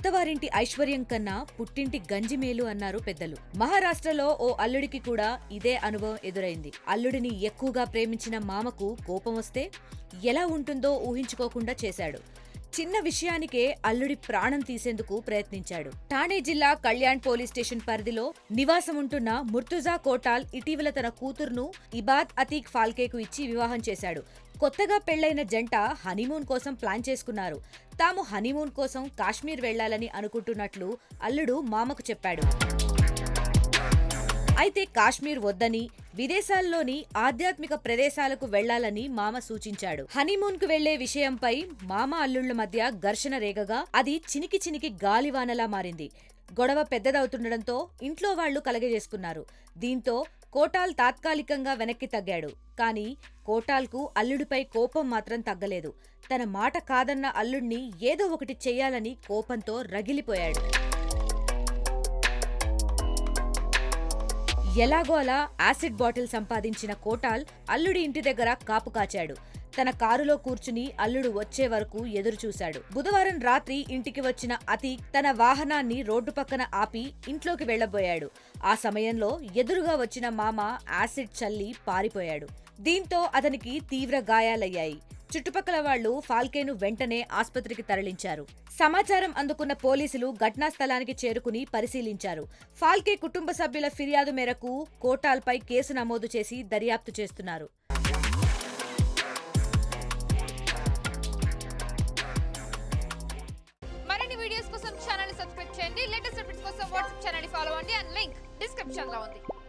అత్తవారింటి ఐశ్వర్యం కన్నా పుట్టింటి గంజి మేలు అన్నారు పెద్దలు. మహారాష్ట్రలో ఓ అల్లుడికి కూడా ఇదే అనుభవం ఎదురైంది. అల్లుడిని ఎక్కువగా ప్రేమించిన మామకు కోపమొస్తే ఎలా ఉంటుందో ఊహించుకోకుండా చేశాడు. చిన్న విషయానికే అల్లుడి ప్రాణం తీసేందుకు ప్రయత్నించాడు. ఠాణే జిల్లా కళ్యాణ్ పోలీస్ స్టేషన్ పరిధిలో నివాసముంటున్న ముర్తుజా కోటాల్ ఇటీవల తన కూతుర్ను ఇబాద్ అతీక్ ఫాల్కేకు ఇచ్చి వివాహం చేశాడు. కొత్తగా పెళ్లైన జంట హనీమూన్ కోసం ప్లాన్ చేసుకున్నారు. తాము హనీమూన్ కోసం కాశ్మీర్ వెళ్లాలని అనుకుంటున్నట్లు అల్లుడు మామకు చెప్పాడు. అయితే కాశ్మీర్ వద్దని, విదేశాల్లోని ఆధ్యాత్మిక ప్రదేశాలకు వెళ్లాలని మామ సూచించాడు. హనీమూన్ కు వెళ్లే విషయంపై మామ అల్లుళ్ల మధ్య ఘర్షణ రేగగా అది చినికి గాలివానలా మారింది. గొడవ పెద్దదవుతుండటంతో ఇంట్లో వాళ్లు కలగజేసుకున్నారు. దీంతో కోటాల్ తాత్కాలికంగా వెనక్కి తగ్గాడు. కానీ కోటాల్కు అల్లుడిపై కోపం మాత్రం తగ్గలేదు. తన మాట కాదన్న అల్లుడిని ఏదో ఒకటి చెయ్యాలని కోపంతో రగిలిపోయాడు. ఎలాగో అలా యాసిడ్ బాటిల్ సంపాదించిన కోటాల్ అల్లుడి ఇంటి దగ్గర కాపు కాచాడు. తన కారులో కూర్చుని అల్లుడు వచ్చే వరకు ఎదురుచూశాడు. బుధవారం రాత్రి ఇంటికి వచ్చిన అతీక్ తన వాహనాన్ని రోడ్డు పక్కన ఆపి ఇంట్లోకి వెళ్లబోయాడు. ఆ సమయంలో ఎదురుగా వచ్చిన మామ యాసిడ్ చల్లి పారిపోయాడు. దీంతో అతనికి తీవ్ర గాయాలయ్యాయి. చుట్టుపక్కల వాళ్లు ఫాల్కేను వెంటనే ఆస్పత్రికి తరలించారు. సమాచారం అందుకున్న పోలీసులు ఘటనా స్థలానికి చేరుకుని పరిశీలించారు. ఫాల్కే కుటుంబ సభ్యుల ఫిర్యాదు మేరకు కోటాల్పై కేసు నమోదు చేసి దర్యాప్తు చేస్తున్నారు. మరిన్ని వీడియోస్ కోసం ఛానల్ ని సబ్స్క్రైబ్ చేయండి. లేటెస్ట్ అప్డేట్స్ కోసం వాట్సాప్ ఛానల్ ని ఫాలో అవ్వండి. అండ్ లింక్ డిస్క్రిప్షన్ లో ఉంది.